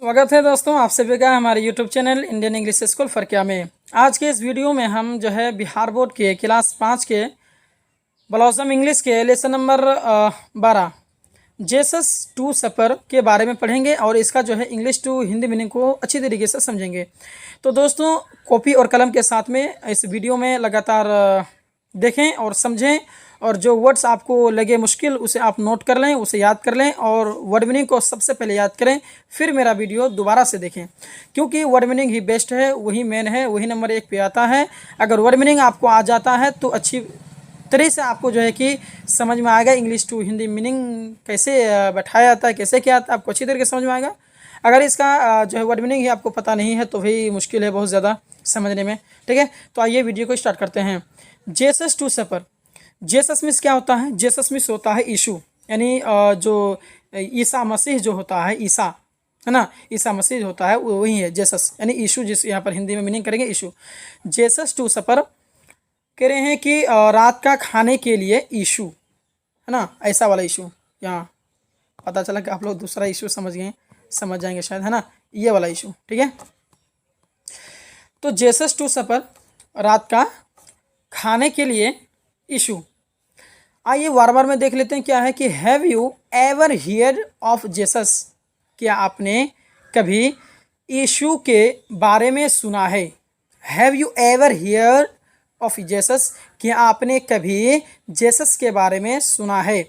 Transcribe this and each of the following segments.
स्वागत है दोस्तों आप सभी का हमारे YouTube channel Indian English school Farkiya में। आज के इस वीडियो में हम जो है बिहार बोर्ड के क्लास 5 के ब्लॉसम इंग्लिश के lesson number 12 Jesus to supper के बारे में पढ़ेंगे और इसका जो है इंग्लिश टू हिंदी मीनिंग को अच्छी तरीके से समझेंगे। तो दोस्तों कॉपी और कलम के साथ में इस वीडियो में लगातार देखें और समझें, और जो वर्ड्स आपको लगे मुश्किल उसे आप नोट कर लें, उसे याद कर लें और वर्ड मीनिंग को सबसे पहले याद करें, फिर मेरा वीडियो दोबारा से देखें, क्योंकि वर्ड मीनिंग ही बेस्ट है, वही मेन है, वही नंबर 1 पे आता है। अगर वर्ड मीनिंग आपको आ जाता है तो अच्छी तरह से आपको जो है कि समझ में आएगा इंग्लिश टू हिंदी मीनिंग कैसे बैठाया जाता है, कैसे क्या आता है, आपको अच्छी तरीके से समझ में आएगा। अगर इसका जो है वर्ड मीनिंग ही आपको पता नहीं है तो भी मुश्किल है बहुत ज़्यादा समझने में। ठीक है, तो आइए वीडियो को स्टार्ट करते हैं। Jesus to supper. Jesus means क्या होता है? जेसस मीन्स होता है यीशु, यानी जो ईसा मसीह जो होता है, ईसा है ना, ईसा मसीह होता है वही है जेसस, यानी यीशु, जिस यहाँ पर हिंदी में मीनिंग करेंगे यीशु। जेसस टू सफ़र कह रहे हैं कि रात का खाने के लिए यीशु, है ना, ऐसा वाला यीशु। यहाँ पता चला कि आप लोग दूसरा यीशु समझ गए, समझ जाएंगे शायद, है ना, ये वाला यीशु। ठीक है, तो जेसस टू सफ़र रात का खाने के लिए यीशु। आइए बार बार में देख लेते हैं क्या है कि have you ever here of Jesus, क्या आपने कभी यीशु के बारे में सुना है? Have you ever here of Jesus, क्या आपने कभी जेसस के बारे में सुना है?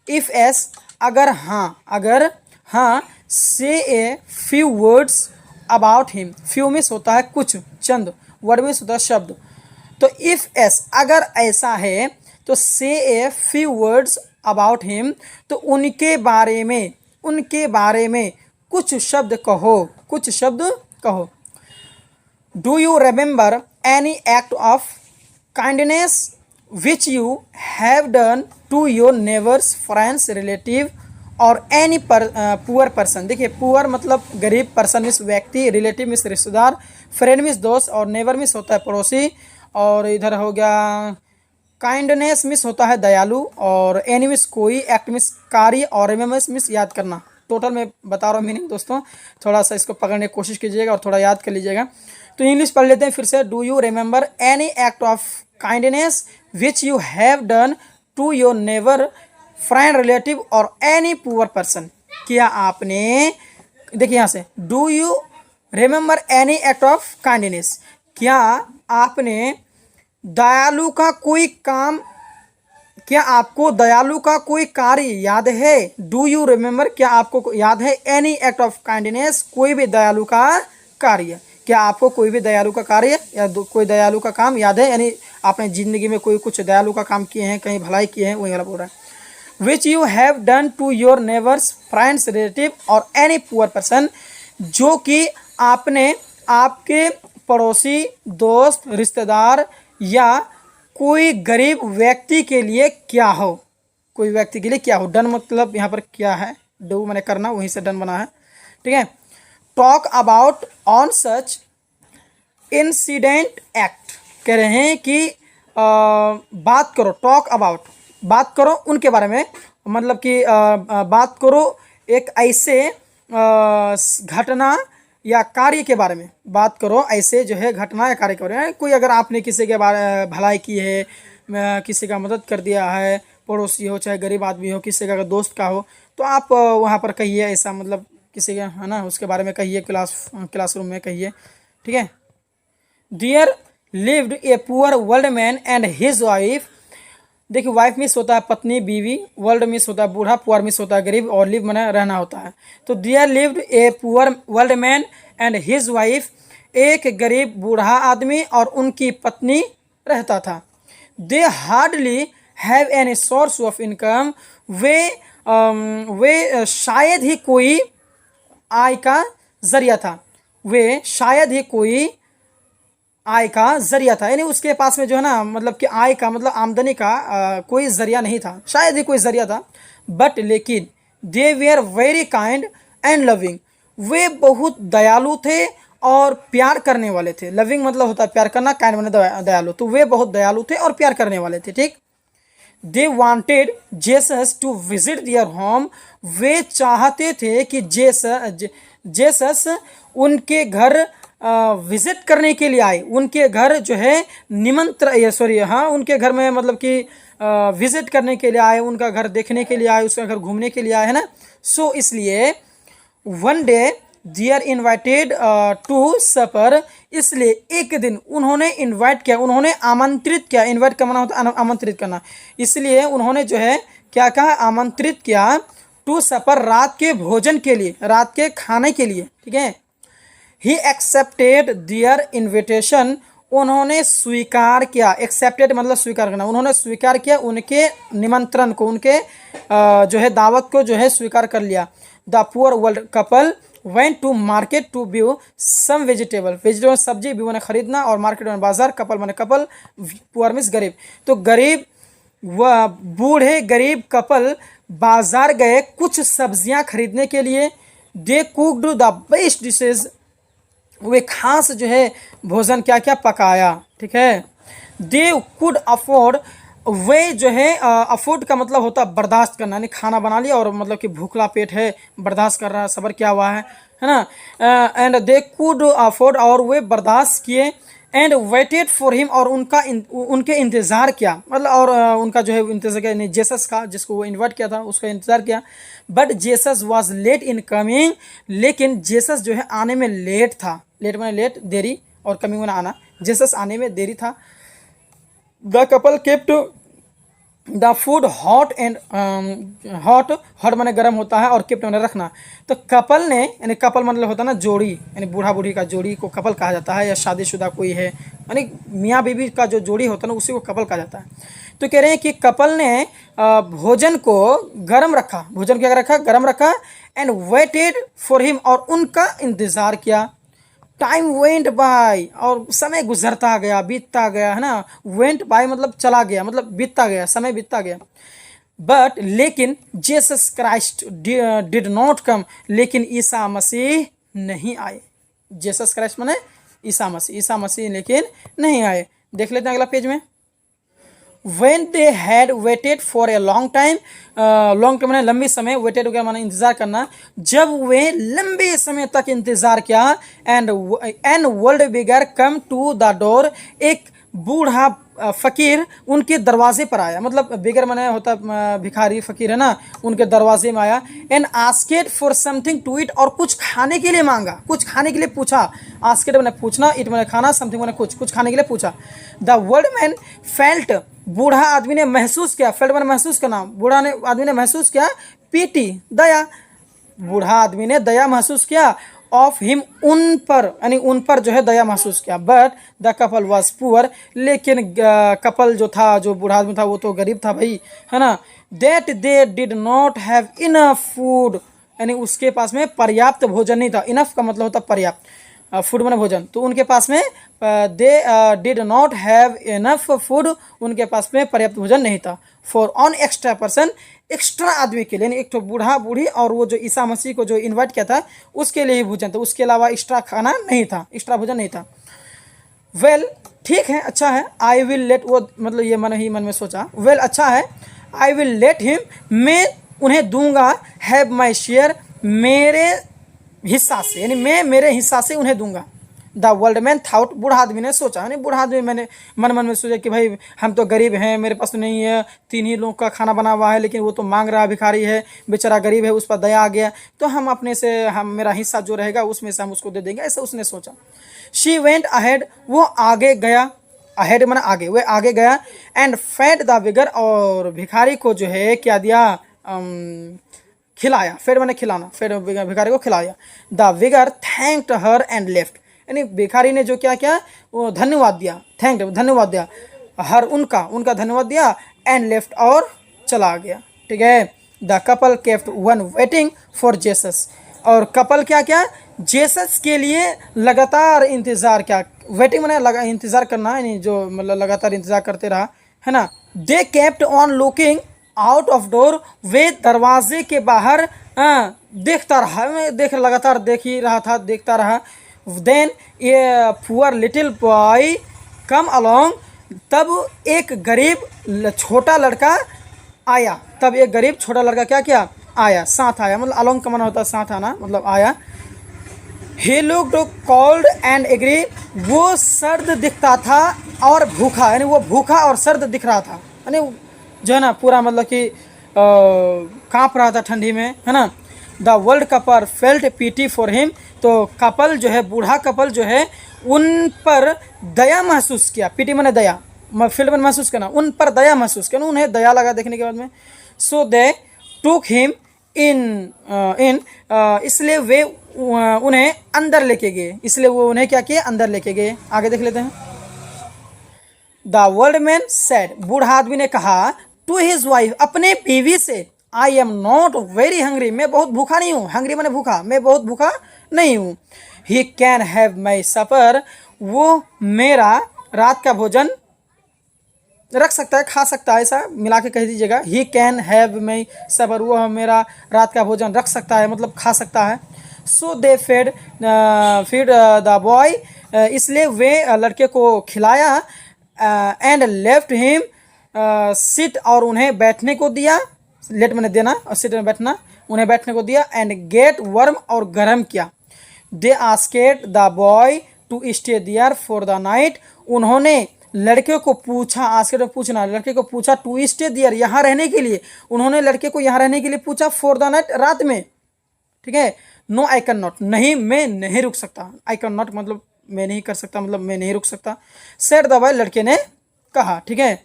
इफ एस, अगर हाँ, से a few words about him. Few means होता है कुछ, चंद, वर्ड मीन्स होता है शब्द। तो इफ एस, अगर ऐसा है तो say a few words about him, तो उनके बारे में कुछ शब्द कहो। Do you remember any act of kindness which you have done to your neighbours, friends, relative और एनी पुअर पर्सन। देखिए, पुअर मतलब गरीब, पर्सन मीन्स व्यक्ति, रिलेटिव मीन्स रिश्तेदार, फ्रेंड मीन्स दोस्त और नेबर मीन्स होता है पड़ोसी, और इधर हो गया काइंडनेस मिस होता है दयालु, और एनी मिस कोई, एक्ट मिस कार्य, और रिमेम्बर्स मिस याद करना। टोटल मैं बता रहा हूँ मीनिंग दोस्तों, थोड़ा सा इसको पकड़ने की कोशिश कीजिएगा और थोड़ा याद कर लीजिएगा। तो इंग्लिश पढ़ लेते हैं फिर से। Do you remember any act of kindness which you have done to your neighbour, friend, relative और एनी पुअर पर्सन। क्या आपने, देखिए यहाँ से, do you remember any act of kindness, क्या आपने दयालु का कोई काम, क्या आपको दयालु का कोई कार्य याद है? डू यू रिमेंबर, क्या आपको याद है? एनी एक्ट ऑफ काइंडनेस, कोई भी दयालु का कार्य, क्या आपको कोई भी दयालु का कार्य या कोई दयालु का काम याद है? यानी आपने जिंदगी में कोई कुछ दयालु का काम किए हैं, कहीं भलाई किए हैं, वही वाला बोल रहा है। Which you have done to your neighbours, friends, relative और एनी पुअर पर्सन, जो कि आपने आपके पड़ोसी, दोस्त, रिश्तेदार या कोई गरीब व्यक्ति के लिए क्या हो, कोई व्यक्ति के लिए क्या हो। डन मतलब यहाँ पर क्या है, डू मैंने करना, वहीं से डन बना है। ठीक है, talk about on such incident act, कह रहे हैं कि बात करो, टॉक अबाउट, बात करो उनके बारे में, मतलब कि बात करो एक ऐसे घटना या कार्य के बारे में, बात करो ऐसे जो है घटना या कार्य के बारे में। कोई अगर आपने किसी के बारे भलाई की है, किसी का मदद कर दिया है, पड़ोसी हो चाहे गरीब आदमी हो, किसी का अगर दोस्त का हो, तो आप वहाँ पर कहिए ऐसा, मतलब किसी का, है ना, उसके बारे में कहिए, क्लासरूम में कहिए। ठीक है, there lived a poor world man and his wife. देखिए, वाइफ मिस होता है पत्नी, बीवी, वर्ल्ड मिस होता है बूढ़ा, पुअर मिस होता है गरीब, और लिव मने रहना होता है। तो there lived a poor world man and his wife, एक गरीब बूढ़ा आदमी और उनकी पत्नी रहता था। They hardly have any source of income, वे शायद ही कोई आय का जरिया था, वे शायद ही कोई आय का जरिया था, यानी उसके पास में जो है ना, मतलब कि आय का मतलब आमदनी का कोई जरिया नहीं था, शायद ही कोई जरिया था। बट लेकिन they were very kind and loving, वे बहुत दयालु थे और प्यार करने वाले थे। लविंग मतलब होता है प्यार करना, काइंड माने दयालु, तो वे बहुत दयालु थे और प्यार करने वाले थे। ठीक, they wanted Jesus to visit their home, वे चाहते थे कि जेसस उनके घर विजिट करने के लिए आए, उनके घर जो है उनके घर में मतलब कि विजिट करने के लिए आए, उनका घर देखने के लिए आए, उसका घर घूमने के लिए आए, है ना। सो इसलिए one day they are invited to supper, इसलिए एक दिन उन्होंने इन्वाइट किया, उन्होंने आमंत्रित किया। इन्वाइट करना होता है आमंत्रित करना, इसलिए उन्होंने जो है क्या कहा, आमंत्रित किया टू सपर, रात के भोजन के लिए, रात के खाने के लिए, ठीक है। ही एक्सेप्टेड दियर इन्विटेशन, उन्होंने स्वीकार किया। एक्सेप्टेड मतलब स्वीकार करना, उन्होंने स्वीकार किया उनके निमंत्रण को, उनके जो है दावत को जो है स्वीकार कर लिया। The poor world couple went to market to view some vegetable सब्जी, व्यू मैंने खरीदना और मार्केट में बाजार, कपल मैंने कपल, पुअर मीन्स गरीब। तो गरीब व बूढ़े गरीब कपल बाजार गए कुछ सब्जियां खरीदने के लिए। दे कुक्ड द बेस्ट डिशेज, वे खास जो है भोजन क्या क्या पकाया, ठीक है। दे कुड अफोर्ड, वे जो है अफोर्ड का मतलब होता है बर्दाश्त करना, यानी खाना बना लिया और मतलब कि भूखला पेट है, बर्दाश्त कर रहा है, सब्र किया हुआ है ना। एंड दे कुड अफोर्ड, और वे बर्दाश्त किए। एंड वेटेड फॉर हिम, और उनके इंतज़ार किया, मतलब और उनका जो है इंतज़ार किया, जेसस का, जिसको वो इन्वाइट किया था उसका इंतज़ार किया। But Jesus was late in coming, लेकिन जेसस जो है आने में लेट था। लेट मैंने लेट, देरी, और कमिंग मैंने आना, जेसस आने में देरी था। The couple kept the food hot and hot मैंने गर्म होता है, और केप्ट मैंने रखना। तो कपल ने, यानी कपल मतलब होता है ना जोड़ी, यानी बूढ़ा बूढ़ी का जोड़ी को कपल कहा जाता है, या शादीशुदा कोई है, यानी मियाँ बीवी का जो जोड़ी होता है ना उसी को कपल कहा जाता है। तो कह रहे हैं कि कपल ने भोजन को गर्म रखा, भोजन क्या रखा, गर्म रखा। एंड वेटेड फॉर हिम, और उनका इंतज़ार किया। टाइम वेंट बाय, और समय गुजरता गया, बीतता गया, है ना। वेंट बाय मतलब चला गया, मतलब बीतता गया, समय बीतता गया। बट लेकिन Jesus Christ did not come, लेकिन ईसा मसीह नहीं आए। जीसस क्राइस्ट माने ईसा मसीह लेकिन नहीं आए। देख लेते हैं अगला पेज में। When they had waited for a long time, long time मैंने लंबी समय, वेटेड हो गया माने इंतजार करना, जब वे लंबे समय तक इंतजार किया। And world beggar come to the door, एक बूढ़ा फ़कीर उनके दरवाजे पर आया, मतलब बिगर माने होता भिखारी, फ़कीर है ना, उनके दरवाजे में आया। And asked for something to eat, और कुछ खाने के लिए मांगा, कुछ खाने के लिए पूछा। आस्केड मैंने पूछना, इट मैंने खाना, समथिंग मैंने कुछ खाने के लिए पूछा। द वर्ल्ड मैन फेल्ट, बूढ़ा आदमी ने महसूस किया, फेल्ट मैंने महसूस करना, बूढ़ा ने आदमी ने महसूस किया, पीटी दया, बूढ़ा आदमी ने दया महसूस किया। ऑफ हिम, उन पर, यानी उन पर जो है दया महसूस किया। But the couple was poor, लेकिन कपल जो था, जो बूढ़ा आदमी था वो तो गरीब था भाई, है ना। That they did not have enough food, यानी उसके पास में पर्याप्त भोजन नहीं था। इनफ का मतलब होता पर्याप्त, फूड माने भोजन, तो उनके पास में they did not have enough food, उनके पास में पर्याप्त भोजन नहीं था। For on extra person, extra आदमी के लिए, यानी एक तो बूढ़ा बूढ़ी और वो जो ईसा मसीह को जो इन्वाइट किया था उसके लिए ही भोजन था, उसके अलावा एक्स्ट्रा खाना नहीं था, एक्स्ट्रा भोजन नहीं था। वेल ठीक है, अच्छा है। आई विल लेट, वो मतलब ये मन ही मन में सोचा, वेल अच्छा है। आई विल लेट हिम, मैं उन्हें दूंगा, हैव माई शेयर, मेरे हिस्सा से, यानी मैं मेरे हिस्सा से उन्हें दूंगा। द वर्ल्ड मैन थाउट, बूढ़ा आदमी ने सोचा, यानी बूढ़ा आदमी मैंने मन में सोचा कि भाई हम तो गरीब हैं, मेरे पास तो नहीं है, 3 ही लोग का खाना बना हुआ है, लेकिन वो तो मांग रहा, भिखारी है, बेचारा गरीब है, उस पर दया आ गया, तो हम अपने से, हम मेरा हिस्सा जो रहेगा उसमें से हम उसको दे देंगे, ऐसा उसने सोचा। शी वेंट अहेड, वो आगे गया, अहेड माना आगे, वह आगे गया। एंड फेड द बिगर, और भिखारी को जो है क्या दिया, खिलाया। फेड मैंने खिलाना, फेड भिखारी को खिलाया। The vigour thanked her and left, यानी भिखारी ने जो क्या किया, वो धन्यवाद दिया, थैंक्ड धन्यवाद दिया, हर उनका धन्यवाद दिया। एंड लेफ्ट, और चला गया, ठीक है। The couple kept one waiting for Jesus, और कपल क्या क्या, जेसस के लिए लगातार इंतजार किया। वेटिंग मैंने इंतजार करना, यानी जो मतलब लगातार इंतजार करते रहा, है ना। They kept on looking out of door, वे दरवाजे के बाहर देखता रहा, लगातार देख ही रहा था, देखता रहा। Then a poor little boy come along, तब एक गरीब छोटा लड़का आया, तब एक गरीब छोटा लड़का क्या किया, आया, साथ आया, मतलब अलोंग का माना होता है साथ आना, मतलब आया। He looked cold and angry, वो सर्द दिखता था और भूखा, यानी वो भूखा और सर्द दिख रहा था, यानी जो है ना पूरा मतलब कि काँप रहा था ठंडी में, है ना। The world couple felt PT for him, तो कपल जो है, बूढ़ा कपल जो है, उन पर दया महसूस किया। पीटी मैंने दया, फील्ड में महसूस करना, उन पर दया महसूस किया, उन्हें दया लगा देखने के बाद में। सो दे टूक हिम इन इसलिए वे उन्हें अंदर लेके गए, इसलिए वो उन्हें क्या किए, अंदर लेके गए। आगे देख लेते हैं। द वर्ल्ड मैन सेड, बूढ़ा आदमी ने कहा, टू हिज वाइफ, अपने बीवी से, I am not very hungry, मैं बहुत भूखा नहीं हूँ, हंग्री मैंने भूखा, मैं बहुत भूखा नहीं हूँ। ही कैन हैव माई सपर, वो मेरा रात का भोजन रख सकता है, खा सकता है, ऐसा मिला के कह दीजिएगा। ही कैन हैव माई सपर, वो मेरा रात का भोजन रख सकता है, मतलब खा सकता है। सो दे फेड द बॉय, इसलिए वे लड़के को खिलाया। एंड लेफ्ट हिम सिट, और उन्हें बैठने को दिया। लेट मैंने देना और सिट में बैठना, उन्हें बैठने को दिया। एंड गेट वर्म, और गर्म किया। They asked the boy to stay there for the night, उन्होंने लड़के को पूछा, आस्केड पूछना, लड़के को पूछा, टू स्टे देयर, यहाँ रहने के लिए, उन्होंने लड़के को यहाँ रहने के लिए पूछा, फॉर द नाइट, रात में, ठीक है। नो आई कैन नॉट, नहीं मैं नहीं रुक सकता, आई कैन नॉट मतलब मैं नहीं कर सकता, मतलब मैं नहीं रुक सकता। सेड द बॉय, लड़के ने कहा, ठीक है।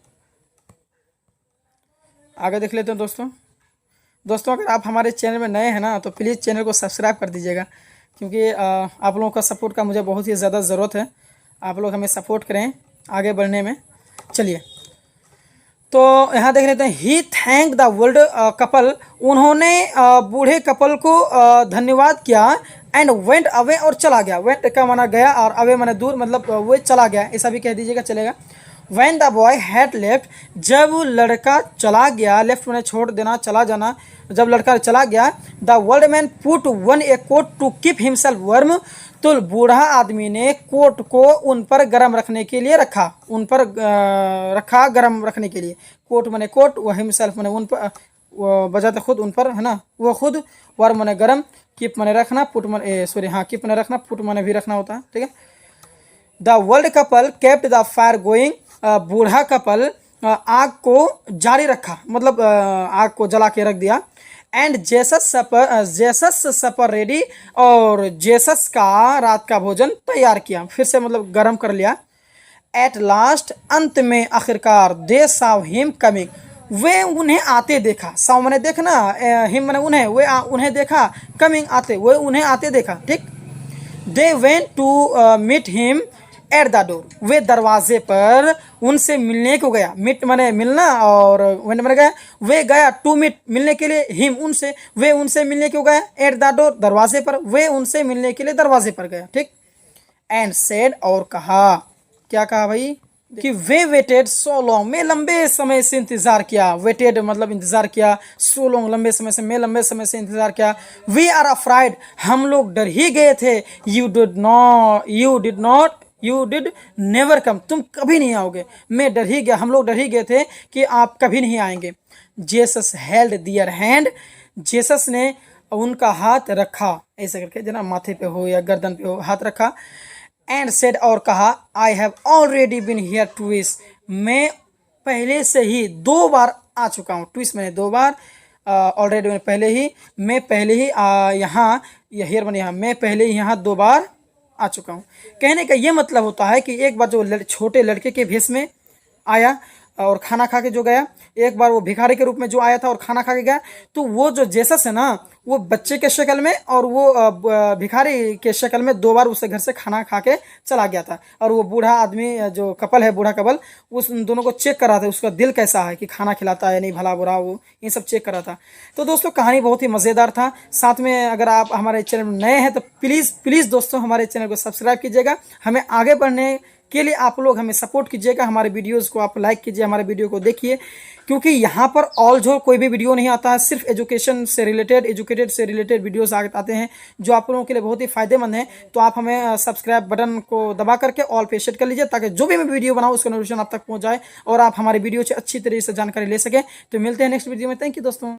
आगे देख लेते हैं दोस्तों अगर आप हमारे चैनल में नए हैं ना, तो प्लीज़ चैनल को सब्सक्राइब कर दीजिएगा, क्योंकि आप लोगों का सपोर्ट का मुझे बहुत ही ज़्यादा ज़रूरत है। आप लोग हमें सपोर्ट करें आगे बढ़ने में। चलिए, तो यहाँ देख लेते हैं। ही थैंक द वर्ल्ड कपल, उन्होंने बूढ़े कपल को धन्यवाद किया। एंड वेंट अवे, और चला गया। वेंट का माना गया, और अवे माना दूर, मतलब वो चला गया, ऐसा भी कह दीजिएगा, चलेगा। When the boy had left, जब लड़का चला गया, लेफ्ट मैंने छोड़ देना, चला जाना, जब लड़का चला गया। The world man put one a coat to keep himself warm, तो बूढ़ा आदमी ने कोट को उन पर गर्म रखने के लिए रखा, उन पर रखा गर्म रखने के लिए। कोट मैंने कोट, वह हिमसेल्फ मैंने उन पर, बजाते खुद उन पर, है ना, वो खुद, वर्म मैंने गर्म, कीप मैंने रखना, पुट मैंने सॉरी हाँ कीप मैंने रखना, पुट मैंने भी रखना होता है, ठीक है। The world couple kept the fire going, बूढ़ा कपल आग को जारी रखा, मतलब आग को जला के रख दिया। एंड जेसस सपर रेडी, और जेसस का रात का भोजन तैयार किया, फिर से मतलब गर्म कर लिया। एट लास्ट, अंत में, आखिरकार, दे साव हिम कमिंग, वे उन्हें आते देखा। साव मैंने देखना, हिम मैंने उन्हें, वे उन्हें देखा, कमिंग आते, वे उन्हें आते देखा, ठीक। They went to meet him at the door, वे दरवाजे पर उनसे मिलने को गया। मीट मैंने मिलना, और वेंट मैंने गया, वे गया, टू मीट मिलने के लिए, हिम उनसे, वे उनसे मिलने क्यों गया, एट द डोर दरवाजे पर, वे उनसे मिलने के लिए दरवाजे पर गया, ठीक। एंड सेड, और कहा, क्या कहा भाई, कि वे वेटेड सो लॉन्ग, मैं लंबे समय से इंतजार किया। वेटेड मतलब इंतजार किया, सो लॉन्ग लंबे समय से, मैं लंबे समय से इंतजार किया। वी आर अफ्राइड, हम लोग डर ही गए थे। यू डिड नेवर कम, तुम कभी नहीं आओगे। मैं डर ही गया, हम लोग डर ही गए थे कि आप कभी नहीं आएंगे। जेसस हेल्ड दियर हैंड, जेसस ने उनका हाथ रखा, ऐसे करके जना माथे पे हो या गर्दन पे हो, हाथ रखा। एंड सेड, और कहा, I have already been here twice, मैं पहले से ही 2 बार आ चुका हूँ। ट्विस मैंने 2 बार, ऑलरेडी मैंने पहले ही, मैं पहले ही यहाँ, हियर मैंने यहाँ, मैं पहले ही यहाँ 2 बार आ चुका हूँ। कहने का ये मतलब होता है कि एक बार जो छोटे लड़के के भेष में आया और खाना खा के जो गया, एक बार वो भिखारी के रूप में जो आया था और खाना खा के गया, तो वो जो जेसस है ना, वो बच्चे के शक्ल में और वो भिखारी के शक्ल में 2 बार उससे घर से खाना खा के चला गया था। और वो बूढ़ा आदमी जो कपल है, बूढ़ा कपल, उस दोनों को चेक कर रहा था, उसका दिल कैसा है, कि खाना खिलाता है नहीं, भला बुरा, वो ये सब चेक कर रहा था। तो दोस्तों कहानी बहुत ही मज़ेदार था। साथ में अगर आप हमारे चैनल में नए हैं तो प्लीज़ दोस्तों हमारे चैनल को सब्सक्राइब कीजिएगा। हमें आगे बढ़ने के लिए आप लोग हमें सपोर्ट कीजिएगा। हमारे वीडियोस को आप लाइक कीजिए, हमारे वीडियो को देखिए, क्योंकि यहाँ पर ऑल जो कोई भी वीडियो नहीं आता है, सिर्फ एजुकेटेड से रिलेटेड वीडियोस आते हैं जो आप लोगों के लिए बहुत ही फायदेमंद हैं। तो आप हमें सब्सक्राइब बटन को दबा करके ऑल पे सेट कर लीजिए, ताकि जो भी मैं वीडियो बनाऊँ उसका नोटिफिकेशन आप तक पहुँच जाए और आप हमारे वीडियो से अच्छी तरीके से जानकारी ले सकें। तो मिलते हैं नेक्स्ट वीडियो में। थैंक यू दोस्तों।